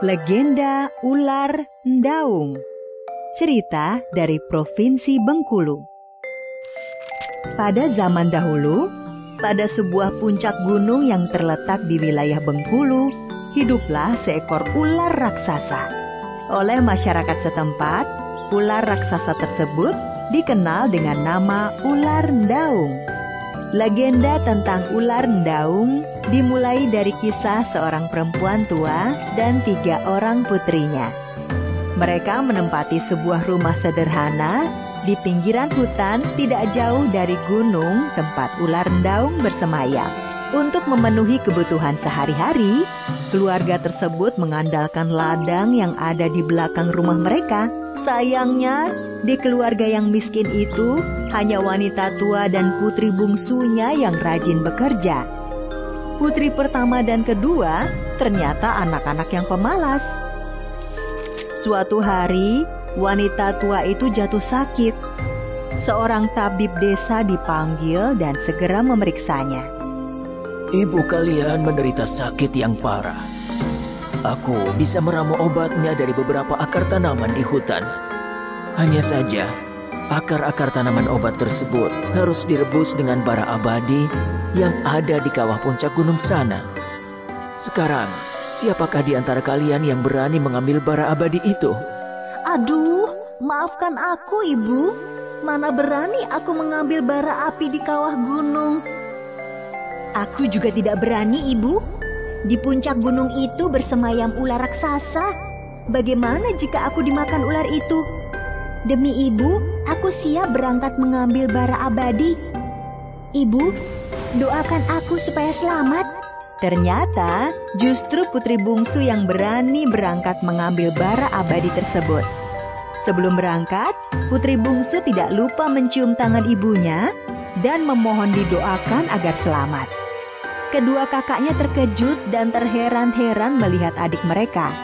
Legenda Ular Ndaung. Cerita dari Provinsi Bengkulu. Pada zaman dahulu, pada sebuah puncak gunung yang terletak di wilayah Bengkulu, hiduplah seekor ular raksasa. Oleh masyarakat setempat, ular raksasa tersebut dikenal dengan nama Ular Ndaung. Legenda tentang Ular Ndaung dimulai dari kisah seorang perempuan tua dan 3 orang putrinya. Mereka menempati sebuah rumah sederhana di pinggiran hutan tidak jauh dari gunung tempat Ular Ndaung bersemayam. Untuk memenuhi kebutuhan sehari-hari, keluarga tersebut mengandalkan ladang yang ada di belakang rumah mereka. Sayangnya, di keluarga yang miskin itu, hanya wanita tua dan putri bungsunya yang rajin bekerja. Putri pertama dan kedua ternyata anak-anak yang pemalas. Suatu hari, wanita tua itu jatuh sakit. Seorang tabib desa dipanggil dan segera memeriksanya. Ibu kalian menderita sakit yang parah. Aku bisa meramu obatnya dari beberapa akar tanaman di hutan. Hanya saja, akar-akar tanaman obat tersebut harus direbus dengan bara abadi yang ada di kawah puncak gunung sana. Sekarang, siapakah di antara kalian yang berani mengambil bara abadi itu? Aduh, maafkan aku, Ibu. Mana berani aku mengambil bara api di kawah gunung. Aku juga tidak berani, Ibu. Di puncak gunung itu bersemayam ular raksasa. Bagaimana jika aku dimakan ular itu? Demi Ibu, aku siap berangkat mengambil bara abadi. Ibu, doakan aku supaya selamat. Ternyata justru putri bungsu yang berani berangkat mengambil bara abadi tersebut. Sebelum berangkat, putri bungsu tidak lupa mencium tangan ibunya dan memohon didoakan agar selamat. Kedua kakaknya terkejut dan terheran-heran melihat adik mereka.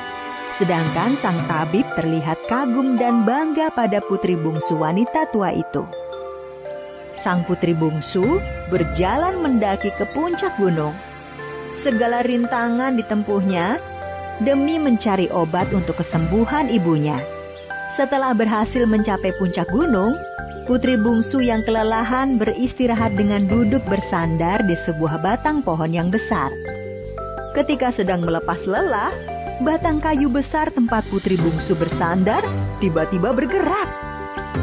Sedangkan sang tabib terlihat kagum dan bangga pada putri bungsu wanita tua itu. Sang putri bungsu berjalan mendaki ke puncak gunung. Segala rintangan ditempuhnya demi mencari obat untuk kesembuhan ibunya. Setelah berhasil mencapai puncak gunung, putri bungsu yang kelelahan beristirahat dengan duduk bersandar di sebuah batang pohon yang besar. Ketika sedang melepas lelah, batang kayu besar tempat putri bungsu bersandar tiba-tiba bergerak.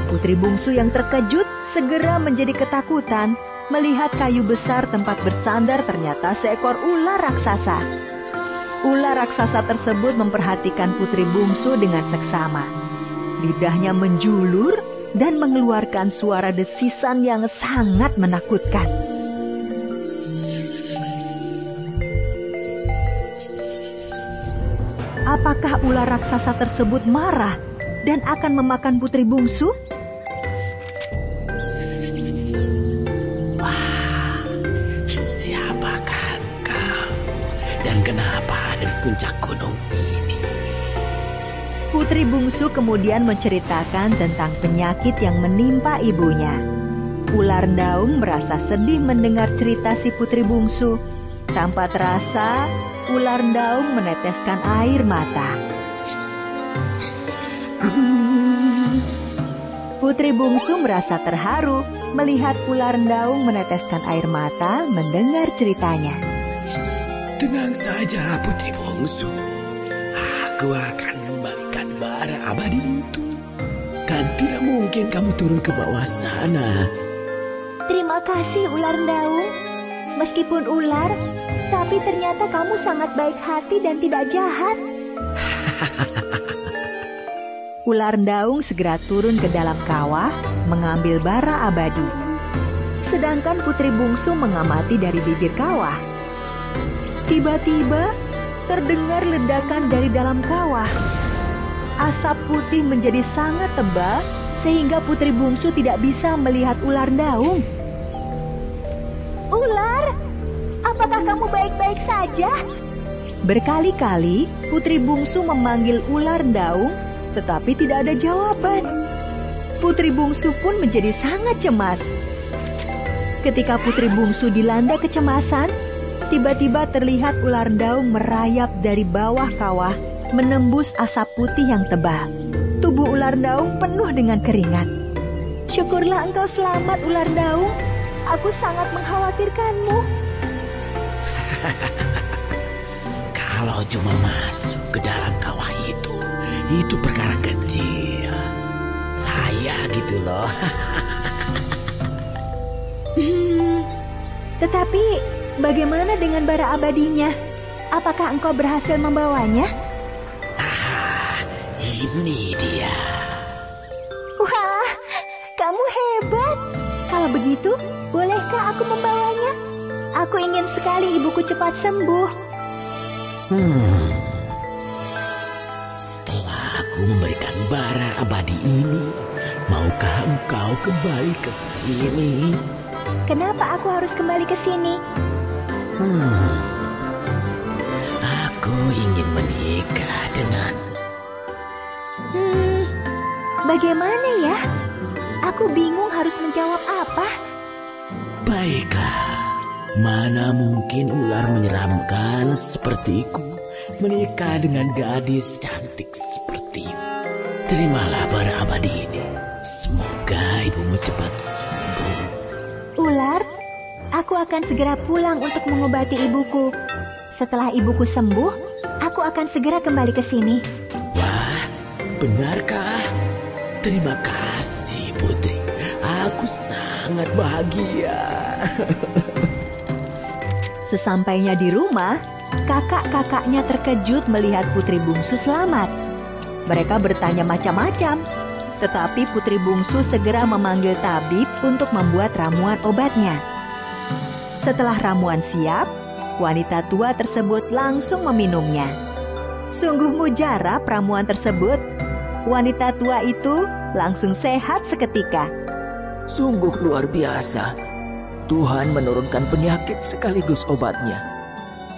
Putri bungsu yang terkejut segera menjadi ketakutan melihat kayu besar tempat bersandar ternyata seekor ular raksasa. Ular raksasa tersebut memperhatikan putri bungsu dengan seksama. Lidahnya menjulur dan mengeluarkan suara desisan yang sangat menakutkan. Apakah ular raksasa tersebut marah dan akan memakan putri bungsu? Wah, siapakah engkau? Dan kenapa ada di puncak gunung ini? Putri bungsu kemudian menceritakan tentang penyakit yang menimpa ibunya. Ular Ndaung merasa sedih mendengar cerita si putri bungsu. Tanpa terasa, Ular Ndaung meneteskan air mata. Putri bungsu merasa terharu melihat Ular Ndaung meneteskan air mata mendengar ceritanya. Tenang saja, putri bungsu. Aku akan membalikan bara abadi itu. Kan tidak mungkin kamu turun ke bawah sana. Terima kasih, Ular Ndaung. Meskipun ular, tapi ternyata kamu sangat baik hati dan tidak jahat. Ular Ndaung segera turun ke dalam kawah mengambil bara abadi. Sedangkan putri bungsu mengamati dari bibir kawah. Tiba-tiba terdengar ledakan dari dalam kawah. Asap putih menjadi sangat tebal sehingga putri bungsu tidak bisa melihat Ular Ndaung. Ular, apakah kamu baik-baik saja? Berkali-kali putri bungsu memanggil Ular Ndaung, tetapi tidak ada jawaban. Putri bungsu pun menjadi sangat cemas. Ketika putri bungsu dilanda kecemasan, tiba-tiba terlihat Ular Ndaung merayap dari bawah kawah menembus asap putih yang tebal. Tubuh ular daung penuh dengan keringat. Syukurlah engkau selamat, ular daung. Aku sangat mengkhawatirkanmu. Kalau cuma masuk ke dalam kawah itu perkara kecil. Saya gitu loh. Tetapi bagaimana dengan bara abadinya? Apakah engkau berhasil membawanya? Ini dia. Wah, kamu hebat. Kalau begitu, bolehkah aku membawanya? Aku ingin sekali ibuku cepat sembuh. Setelah aku memberikan bara abadi ini, maukah engkau kembali ke sini? Kenapa aku harus kembali ke sini? Aku ingin menikah dengan... Bagaimana ya? Aku bingung harus menjawab apa. Baiklah, mana mungkin ular menyeramkan sepertiku menikah dengan gadis cantik sepertimu. Terimalah bara abadi ini. Semoga ibumu cepat sembuh. Ular, aku akan segera pulang untuk mengobati ibuku. Setelah ibuku sembuh, aku akan segera kembali ke sini. Wah, benarkah? Terima kasih, Putri. Aku sangat bahagia. Sesampainya di rumah, kakak-kakaknya terkejut melihat putri bungsu selamat. Mereka bertanya macam-macam, tetapi putri bungsu segera memanggil tabib untuk membuat ramuan obatnya. Setelah ramuan siap, wanita tua tersebut langsung meminumnya. Sungguh mujarab ramuan tersebut. Wanita tua itu langsung sehat seketika. Sungguh luar biasa. Tuhan menurunkan penyakit sekaligus obatnya.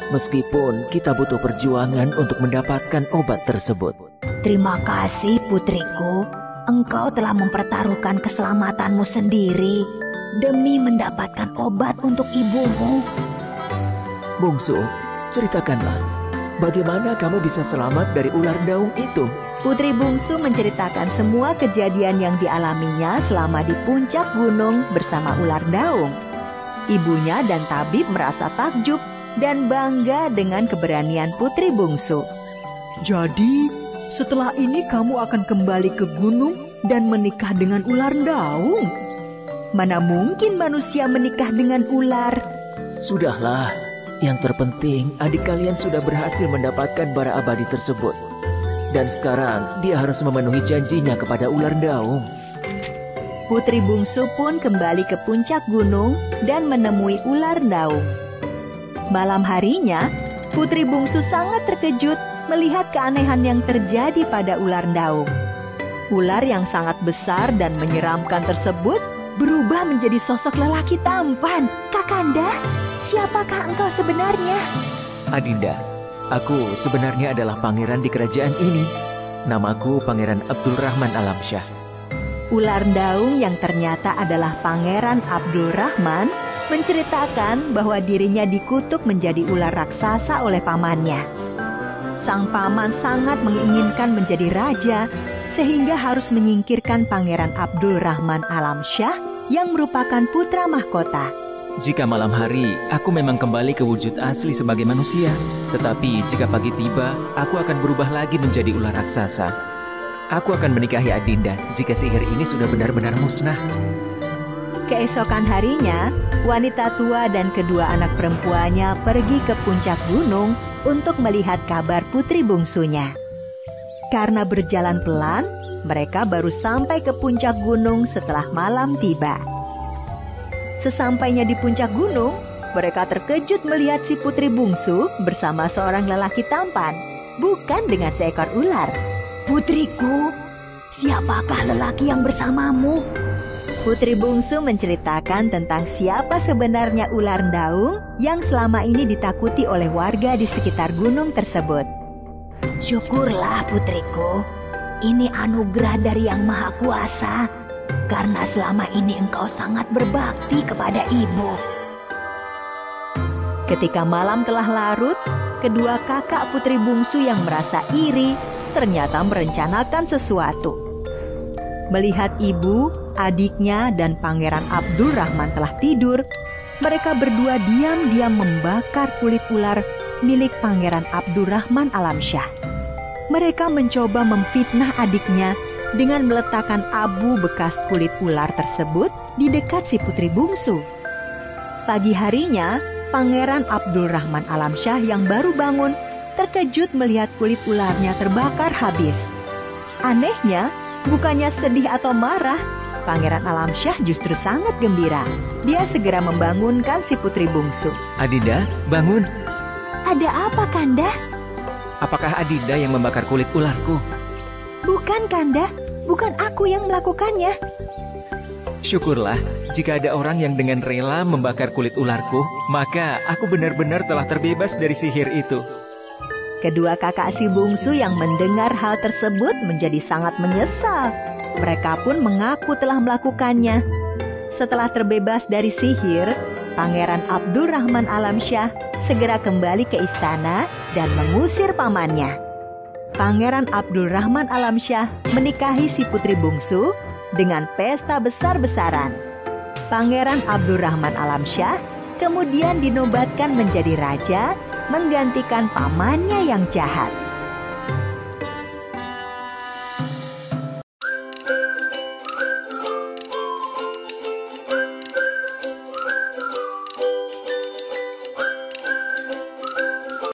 Meskipun kita butuh perjuangan untuk mendapatkan obat tersebut. Terima kasih putriku. Engkau telah mempertaruhkan keselamatanmu sendiri demi mendapatkan obat untuk ibumu. Bungsu, ceritakanlah, bagaimana kamu bisa selamat dari ular daung itu? Putri bungsu menceritakan semua kejadian yang dialaminya selama di puncak gunung bersama ular daung. Ibunya dan tabib merasa takjub dan bangga dengan keberanian putri bungsu. Jadi, setelah ini kamu akan kembali ke gunung dan menikah dengan ular daung? Mana mungkin manusia menikah dengan ular? Sudahlah, yang terpenting adik kalian sudah berhasil mendapatkan bara abadi tersebut. Dan sekarang dia harus memenuhi janjinya kepada ular daung. Putri bungsu pun kembali ke puncak gunung dan menemui ular daung. Malam harinya, putri bungsu sangat terkejut melihat keanehan yang terjadi pada ular daung. Ular yang sangat besar dan menyeramkan tersebut berubah menjadi sosok lelaki tampan. Kakanda, siapakah engkau sebenarnya? Adinda, aku sebenarnya adalah pangeran di kerajaan ini. Namaku Pangeran Abdul Rahman Alamsyah. Ular daung yang ternyata adalah Pangeran Abdul Rahman menceritakan bahwa dirinya dikutuk menjadi ular raksasa oleh pamannya. Sang paman sangat menginginkan menjadi raja sehingga harus menyingkirkan Pangeran Abdul Rahman Alamsyah yang merupakan putra mahkota. Jika malam hari, aku memang kembali ke wujud asli sebagai manusia. Tetapi jika pagi tiba, aku akan berubah lagi menjadi ular raksasa. Aku akan menikahi Adinda jika sihir ini sudah benar-benar musnah. Keesokan harinya, wanita tua dan kedua anak perempuannya pergi ke puncak gunung untuk melihat kabar putri bungsunya. Karena berjalan pelan, mereka baru sampai ke puncak gunung setelah malam tiba. Sesampainya di puncak gunung, mereka terkejut melihat si putri bungsu bersama seorang lelaki tampan, bukan dengan seekor ular. Putriku, siapakah lelaki yang bersamamu? Putri bungsu menceritakan tentang siapa sebenarnya ular daung yang selama ini ditakuti oleh warga di sekitar gunung tersebut. Syukurlah putriku, ini anugerah dari Yang Maha Kuasa, karena selama ini engkau sangat berbakti kepada ibu. Ketika malam telah larut, kedua kakak putri bungsu yang merasa iri ternyata merencanakan sesuatu. Melihat ibu, adiknya, dan Pangeran Abdul Rahman telah tidur, mereka berdua diam-diam membakar kulit ular milik Pangeran Abdul Rahman Alamsyah. Mereka mencoba memfitnah adiknya dengan meletakkan abu bekas kulit ular tersebut di dekat si putri bungsu. Pagi harinya, Pangeran Abdul Rahman Alamsyah yang baru bangun terkejut melihat kulit ularnya terbakar habis. Anehnya, bukannya sedih atau marah, Pangeran Alamsyah justru sangat gembira. Dia segera membangunkan si putri bungsu. Adinda, bangun. Ada apa, Kanda? Apakah Adinda yang membakar kulit ularku? Bukan, Kanda. Bukan aku yang melakukannya. Syukurlah, jika ada orang yang dengan rela membakar kulit ularku, maka aku benar-benar telah terbebas dari sihir itu. Kedua kakak si bungsu yang mendengar hal tersebut menjadi sangat menyesal. Mereka pun mengaku telah melakukannya. Setelah terbebas dari sihir, Pangeran Abdul Rahman Alamsyah segera kembali ke istana dan mengusir pamannya. Pangeran Abdul Rahman Alamsyah menikahi si putri bungsu dengan pesta besar-besaran. Pangeran Abdul Rahman Alamsyah kemudian dinobatkan menjadi raja, menggantikan pamannya yang jahat.